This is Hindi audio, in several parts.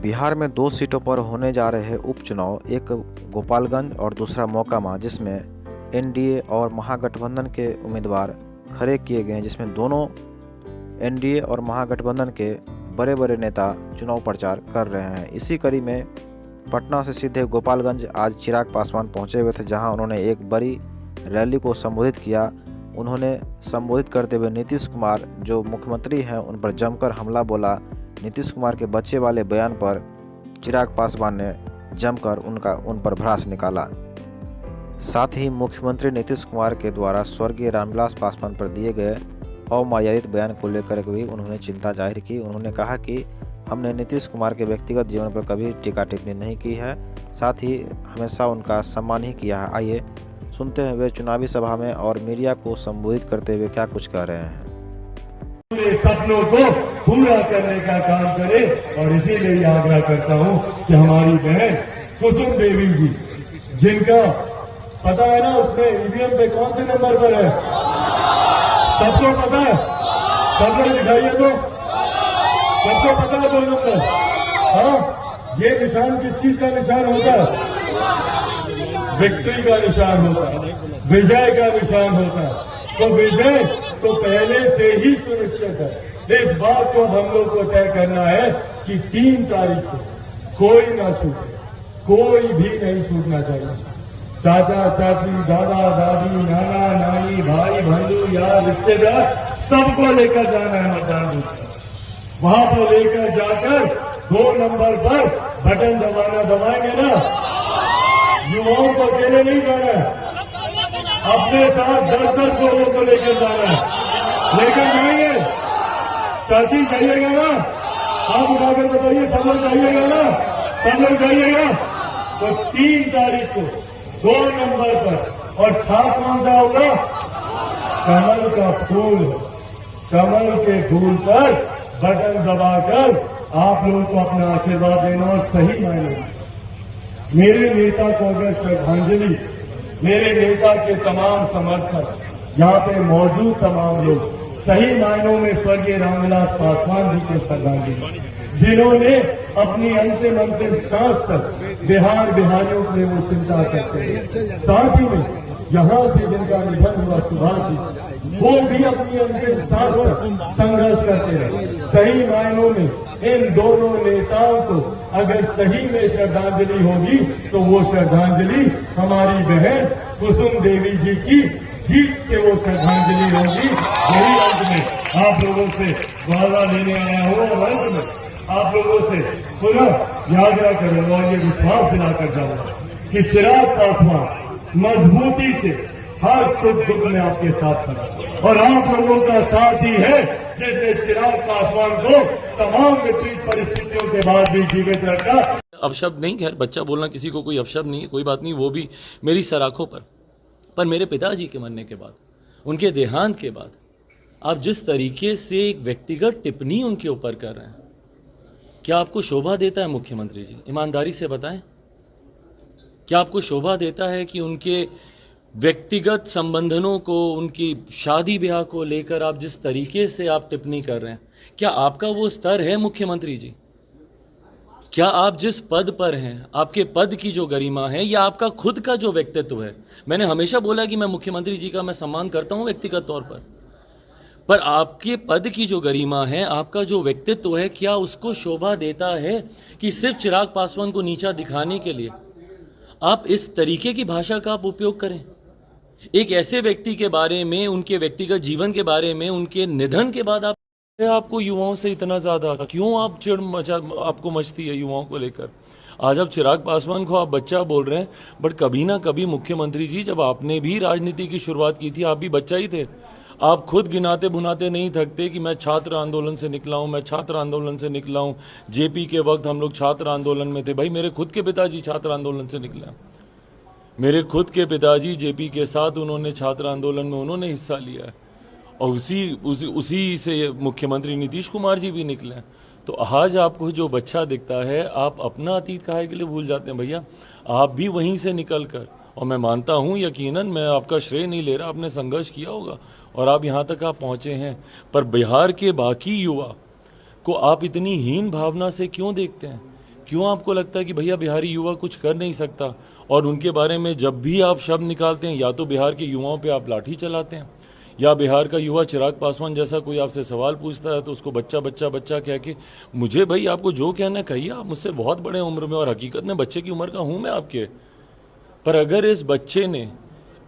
बिहार में 2 सीटों पर होने जा रहे उपचुनाव, एक गोपालगंज और दूसरा मोकामा, जिसमें एनडीए और महागठबंधन के उम्मीदवार खड़े किए गए हैं, जिसमें दोनों एनडीए और महागठबंधन के बड़े बड़े नेता चुनाव प्रचार कर रहे हैं। इसी कड़ी में पटना से सीधे गोपालगंज आज चिराग पासवान पहुंचे हुए थे, जहां उन्होंने एक बड़ी रैली को संबोधित किया। उन्होंने संबोधित करते हुए नीतीश कुमार जो मुख्यमंत्री हैं उन पर जमकर हमला बोला। नीतीश कुमार के बच्चे वाले बयान पर चिराग पासवान ने जमकर उन पर भड़ास निकाला। साथ ही मुख्यमंत्री नीतीश कुमार के द्वारा स्वर्गीय रामविलास पासवान पर दिए गए अमर्यादित बयान को लेकर भी उन्होंने चिंता जाहिर की। उन्होंने कहा कि हमने नीतीश कुमार के व्यक्तिगत जीवन पर कभी टीका टिप्पणी नहीं की है, साथ ही हमेशा उनका सम्मान ही किया है। आइए सुनते हैं वे चुनावी सभा में और मीडिया को संबोधित करते हुए क्या कुछ कह रहे हैं। सपनों को पूरा करने का काम करे और इसीलिए आग्रह करता हूं कि हमारी बहन कुसुम देवी जी, जिनका पता है ना उसमें ईवीएम पे कौन से नंबर पर है, सबको पता है, सब लोग दिखाइए तो सबको पता है 2 नंबर। हाँ, ये निशान किस चीज का निशान होता है? विक्ट्री का निशान होता है, विजय का निशान होता है। तो विजय तो पहले से ही सुनिश्चित है। इस बात को हम लोग को तय करना है कि 3 तारीख को कोई ना छूटे, कोई भी नहीं छूटना चाहिए। चाचा चाची, दादा दादी, नाना नानी, भाई बंधु, यार, रिश्तेदार, सबको लेकर जाना है मतदान बूथ पर। वहां पर लेकर जाकर 2 नंबर पर बटन दबाएंगे ना। युवाओं को अकेले नहीं जाना है, अपने साथ 10-10 लोगों को लेकर जाना है। लेकर जाएंगे, चाची जाइएगा ना, आप उठाकर बताइए, सब लोग जाइएगा ना, सब लोग जाइएगा। तो 3 तारीख को 2 नंबर पर, और छाप कौन सा होगा? कमल का फूल। कमल के फूल पर बटन दबाकर आप लोगों को अपना आशीर्वाद देना। और सही मायने मेरे नेता को अगर श्रद्धांजलि, मेरे नेता के तमाम समर्थक, यहाँ पे मौजूद तमाम लोग सही मायनों में स्वर्गीय रामविलास पासवान जी को श्रद्धांजलि, जिन्होंने अपनी अंतिम सांस तक बिहारियों के लिए वो चिंता करते हैं। साथ ही में यहाँ से जिनका निधन हुआ सुभाष जी, वो भी अपनी अंतिम सांस तक संघर्ष करते रहे। सही मायनों में इन दोनों नेताओं को अगर सही में श्रद्धांजलि होगी तो वो श्रद्धांजलि हमारी बहन कुसुम देवी जी की जीत से वो श्रद्धांजलि होगी। यही अंत में आप लोगों से वादा लेने आया हूं और अंत में आप लोगों से पुनः याद करूंगा और ये विश्वास दिलाकर जाऊंगा कि चिराग पासवान मजबूती से हर सुख दुख में आपके साथ खड़ा, और आप लोगों का साथ ही है जिसने चिराग पासवान को तमाम विपरीत परिस्थितियों के बाद भी जीवित रखा। अपशब्द नहीं, खैर बच्चा बोलना किसी को कोई अपशब्द नहीं है, कोई बात नहीं, वो भी मेरी सराखों पर मेरे पिताजी के मरने के बाद, उनके देहांत के बाद आप जिस तरीके से एक व्यक्तिगत टिप्पणी उनके ऊपर कर रहे हैं, क्या आपको शोभा देता है मुख्यमंत्री जी? ईमानदारी से बताएं, क्या आपको शोभा देता है कि उनके व्यक्तिगत संबंधों को, उनकी शादी ब्याह को लेकर आप जिस तरीके से आप टिप्पणी कर रहे हैं, क्या आपका वो स्तर है मुख्यमंत्री जी? क्या आप जिस पद पर हैं, आपके पद की जो गरिमा है या आपका खुद का जो व्यक्तित्व है? मैंने हमेशा बोला कि मैं मुख्यमंत्री जी का मैं सम्मान करता हूं व्यक्तिगत तौर पर आपके पद की जो गरिमा है, आपका जो व्यक्तित्व है, क्या उसको शोभा देता है कि सिर्फ चिराग पासवान को नीचा दिखाने के लिए आप इस तरीके की भाषा का आप उपयोग करें? एक ऐसे व्यक्ति के बारे में, उनके व्यक्तिगत जीवन के बारे में, उनके निधन के बाद आपको युवाओं से इतना ज्यादा क्यों आप आपको मचती है युवाओं को लेकर? आज आप चिराग पासवान को आप बच्चा बोल रहे हैं, बट कभी ना कभी मुख्यमंत्री जी, जब आपने भी राजनीति की शुरुआत की थी, आप भी बच्चा ही थे। आप खुद गिनाते भुनाते नहीं थकते कि मैं छात्र आंदोलन से निकला हूं, मैं छात्र आंदोलन से निकला हूं। जेपी के वक्त हम लोग छात्र आंदोलन में थे। भाई, मेरे खुद के पिताजी छात्र आंदोलन से निकले, मेरे खुद के पिताजी जेपी के साथ उन्होंने छात्र आंदोलन में उन्होंने हिस्सा लिया है, और उसी से मुख्यमंत्री नीतीश कुमार जी भी निकले। तो आज आपको जो बच्चा दिखता है, आप अपना अतीत काहे के लिए भूल जाते हैं? भैया, आप भी वहीं से निकल कर, और मैं मानता हूं, यकीनन मैं आपका श्रेय नहीं ले रहा, आपने संघर्ष किया होगा और आप यहां तक आप पहुंचे हैं, पर बिहार के बाकी युवा को आप इतनी हीन भावना से क्यों देखते हैं? क्यों आपको लगता है कि भैया बिहारी युवा कुछ कर नहीं सकता, और उनके बारे में जब भी आप शब्द निकालते हैं या तो बिहार के युवाओं पे आप लाठी चलाते हैं, या बिहार का युवा चिराग पासवान जैसा कोई आपसे सवाल पूछता है तो उसको बच्चा बच्चा बच्चा कह के, मुझे भाई आपको जो कहना है कहिए, आप मुझसे बहुत बड़े उम्र में, और हकीकत में बच्चे की उम्र का हूं मैं आपके, पर अगर इस बच्चे ने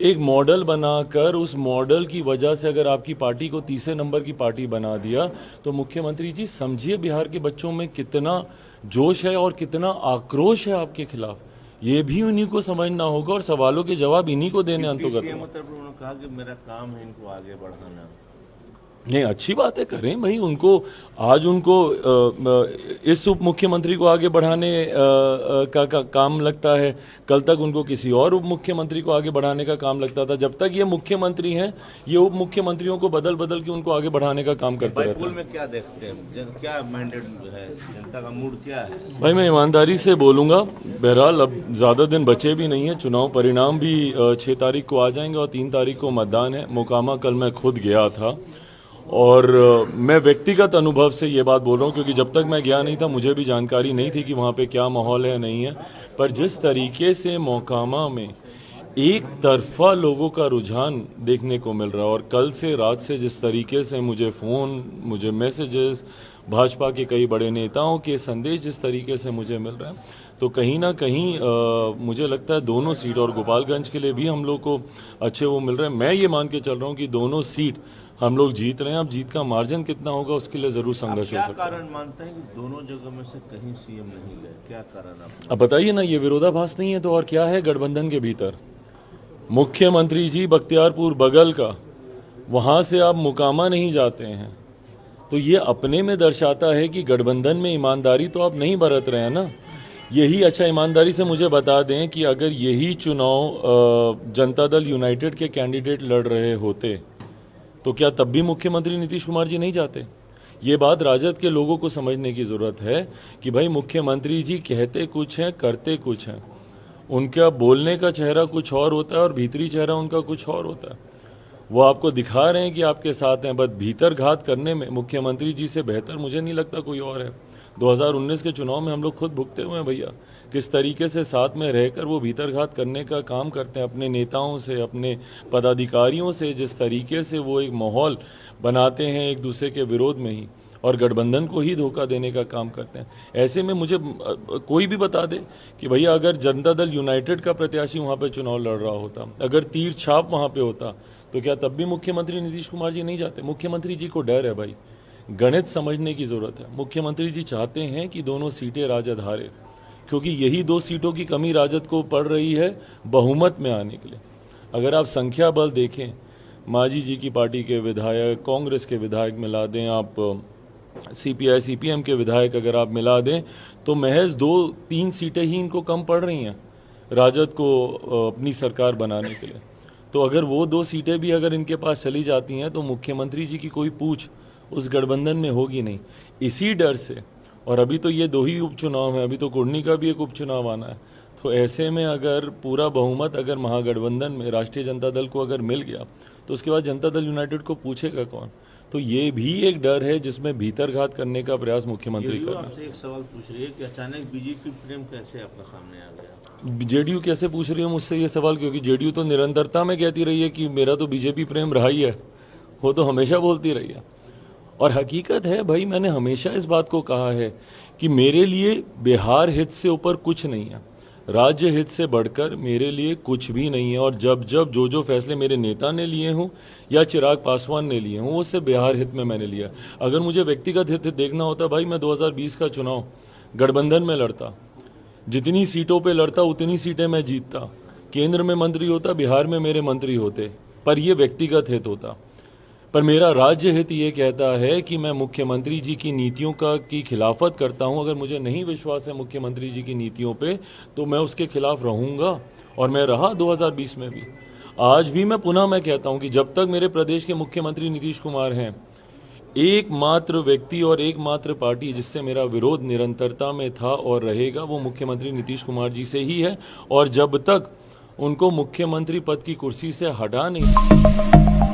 एक मॉडल बनाकर उस मॉडल की वजह से अगर आपकी पार्टी को तीसरे नंबर की पार्टी बना दिया, तो मुख्यमंत्री जी समझिए बिहार के बच्चों में कितना जोश है और कितना आक्रोश है आपके खिलाफ। ये भी उन्हीं को समझना होगा और सवालों के जवाब इन्हीं को देने अंतर्गत। मतलब उन्होंने कहा कि मेरा काम है इनको आगे बढ़ाना। नहीं, अच्छी बात है, करें भाई। उनको आज उनको इस उप मुख्यमंत्री को आगे बढ़ाने का काम लगता है, कल तक उनको किसी और उप मुख्यमंत्री को आगे बढ़ाने का काम लगता था। जब तक ये मुख्यमंत्री हैं, ये उप मुख्यमंत्रियों को बदल बदल के उनको आगे बढ़ाने का काम करते रहते हैं। में क्या देखते हैं, क्या मैंडेट है, जनता का मूड क्या है? भाई मैं ईमानदारी से बोलूंगा, बहरहाल अब ज्यादा दिन बचे भी नहीं है, चुनाव परिणाम भी 6 तारीख को आ जाएंगे और 3 तारीख को मतदान है। मोकामा कल मैं खुद गया था और मैं व्यक्तिगत अनुभव से ये बात बोल रहा हूँ, क्योंकि जब तक मैं गया नहीं था मुझे भी जानकारी नहीं थी कि वहाँ पे क्या माहौल है नहीं है। पर जिस तरीके से मोकामा में एक तरफा लोगों का रुझान देखने को मिल रहा है, और कल से रात से जिस तरीके से मुझे फ़ोन, मुझे मैसेजेस, भाजपा के कई बड़े नेताओं के संदेश जिस तरीके से मुझे मिल रहे हैं, तो कहीं ना कहीं मुझे लगता है दोनों सीट, और गोपालगंज के लिए भी हम लोग को अच्छे वो मिल रहे हैं। मैं ये मान के चल रहा हूँ कि दोनों सीट हम लोग जीत रहे हैं। अब जीत का मार्जिन कितना होगा उसके लिए जरूर संघर्ष हो सकता है। क्या कारण मानते हैं कि दोनों जगह में से कहीं सीएम नहीं गए, क्या कारण आप? अब बताइए ना, ये विरोधाभास नहीं है तो और क्या है गठबंधन के भीतर? मुख्यमंत्री जी बख्तियारपुर बगल का, वहां से आप मोकामा नहीं जाते हैं, तो ये अपने में दर्शाता है कि गठबंधन में ईमानदारी तो आप नहीं बरत रहे हैं ना। यही अच्छा, ईमानदारी से मुझे बता दें कि अगर यही चुनाव जनता दल यूनाइटेड के कैंडिडेट लड़ रहे होते तो क्या तब भी मुख्यमंत्री नीतीश कुमार जी नहीं जाते? ये बात राजद के लोगों को समझने की जरूरत है कि भाई मुख्यमंत्री जी कहते कुछ हैं, करते कुछ हैं। उनका बोलने का चेहरा कुछ और होता है और भीतरी चेहरा उनका कुछ और होता है। वो आपको दिखा रहे हैं कि आपके साथ हैं, बस भीतर घात करने में मुख्यमंत्री जी से बेहतर मुझे नहीं लगता कोई और है। 2019 के चुनाव में हम लोग खुद भुगते हुए हैं भैया, किस तरीके से साथ में रहकर वो भीतरघात करने का काम करते हैं अपने नेताओं से, अपने पदाधिकारियों से, जिस तरीके से वो एक माहौल बनाते हैं एक दूसरे के विरोध में ही, और गठबंधन को ही धोखा देने का काम करते हैं। ऐसे में मुझे कोई भी बता दे कि भैया अगर जनता दल यूनाइटेड का प्रत्याशी वहाँ पे चुनाव लड़ रहा होता, अगर तीर छाप वहाँ पे होता, तो क्या तब भी मुख्यमंत्री नीतीश कुमार जी नहीं जाते? मुख्यमंत्री जी को डर है भाई, गणित समझने की जरूरत है। मुख्यमंत्री जी चाहते हैं कि दोनों सीटें राजद हारे, क्योंकि यही 2 सीटों की कमी राजद को पड़ रही है बहुमत में आने के लिए। अगर आप संख्या बल देखें, मांझी जी की पार्टी के विधायक, कांग्रेस के विधायक मिला दें, आप सीपीआई सीपीएम के विधायक अगर आप मिला दें, तो महज 2-3 सीटें ही इनको कम पड़ रही हैं राजद को अपनी सरकार बनाने के लिए। तो अगर वो 2 सीटें भी अगर इनके पास चली जाती हैं तो मुख्यमंत्री जी की कोई पूछ उस गठबंधन में होगी नहीं। इसी डर से, और अभी तो ये 2 ही उपचुनाव हैं, अभी तो कुर्नी का भी एक उपचुनाव आना है, तो ऐसे में अगर पूरा बहुमत अगर महागठबंधन में राष्ट्रीय जनता दल को अगर मिल गया, तो उसके बाद जनता दल यूनाइटेड को पूछेगा कौन? तो ये भी एक डर है जिसमें भीतरघात करने का प्रयास मुख्यमंत्री कर रहे हैं। आपसे एक सवाल पूछ रही है कि अचानक बीजेपी प्रेम कैसे आपका सामने आ गया? जेडीयू कैसे पूछ रही है मुझसे ये सवाल? क्योंकि जेडीयू तो निरंतरता में कहती रही है कि मेरा तो बीजेपी प्रेम रहा ही है, वो तो हमेशा बोलती रही है। और हकीकत है भाई, मैंने हमेशा इस बात को कहा है कि मेरे लिए बिहार हित से ऊपर कुछ नहीं है, राज्य हित से बढ़कर मेरे लिए कुछ भी नहीं है। और जब जब जो फैसले मेरे नेता ने लिए हों या चिराग पासवान ने लिए हों, वो सिर्फ बिहार हित में मैंने लिया। अगर मुझे व्यक्तिगत हित देखना होता भाई, मैं 2020 का चुनाव गठबंधन में लड़ता, जितनी सीटों पे लड़ता उतनी सीटें मैं जीतता, केंद्र में मंत्री होता, बिहार में मेरे मंत्री होते, पर यह व्यक्तिगत हित होता। पर मेरा राज्य हित ये कहता है कि मैं मुख्यमंत्री जी की नीतियों की खिलाफत करता हूं। अगर मुझे नहीं विश्वास है मुख्यमंत्री जी की नीतियों पे, तो मैं उसके खिलाफ रहूंगा, और मैं रहा 2020 में भी। आज भी मैं कहता हूं कि जब तक मेरे प्रदेश के मुख्यमंत्री नीतीश कुमार हैं, एकमात्र व्यक्ति और एकमात्र पार्टी जिससे मेरा विरोध निरंतरता में था और रहेगा, वो मुख्यमंत्री नीतीश कुमार जी से ही है। और जब तक उनको मुख्यमंत्री पद की कुर्सी से हटा नहीं